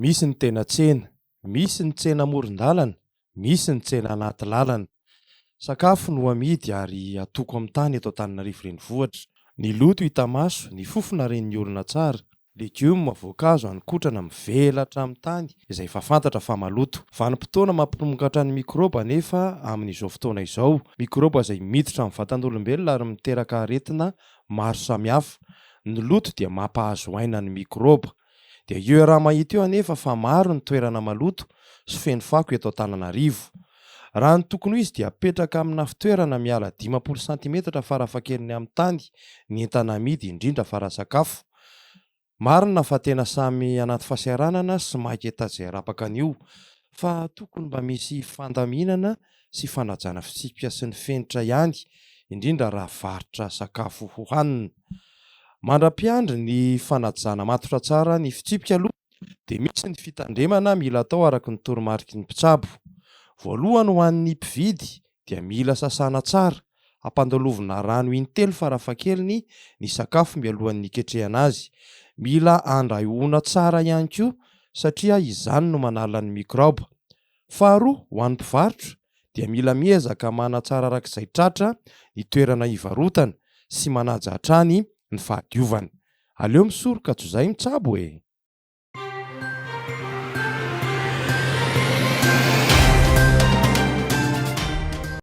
Misy ny tena tsena, misy ny tsena amoron-dalana, misy ny tsena anaty lalana. Sakafo no amidy ary atoko amin'ny tany eto Antananarivo renivohitra. Ny loto hita maso, ny fofona ren'ny olona tsara. Legioma, voankazo, haninkotrana mivelatra amin'ny tany izay efa fantatra fa maloto. Vanim-potoana mampirongatra ny mikrôba anefa amin'izao fotoana izao. Mikrôba izay miditra amin'ny vatan'olombelona ary miteraka aretina maro samihafa. Ny loto dia mampahazo aina ny mikrôba. Dia io raha mahita io anefa fa maro ny toerana maloto sy feno fako eto Antananarivo. Raha ny tokony ho izy dia apetraka amina fitoerana miala 20 cm farafahakeliny amin'ny tany ny entana amidy indrindra fa raha sakafo. Marina fa tena samy anaty fahasaranana sy maketa izay rapaka an'io, fa tokony mba misy fandaminana sy fanajana fitsipika sy ny fenitra ihany, indrindra raha varotra sakafo hohanina. Mandra-piandry ny fanajana matotra tsara ny fitsipika aloha dia misy ny fitandremana mila atao araka ny toromarika ny mpitsabo. Voalohany ho an'ny mpividy dia mila sasana tsara, ampandalovina rano intelo farafahakeliny ny sakafo mialohan'ny iketrehana azy. Mila andrahoina tsara ihany koa satria izany no manala ny mikrôba. Faharoa, ho an'ny mpivarotra dia mila miezaka manatsara arak'izay tratra ny toerana hivarotana sy manaja hatrany ny fahadiovana. Aleo misoroka toy izay mitsabo e!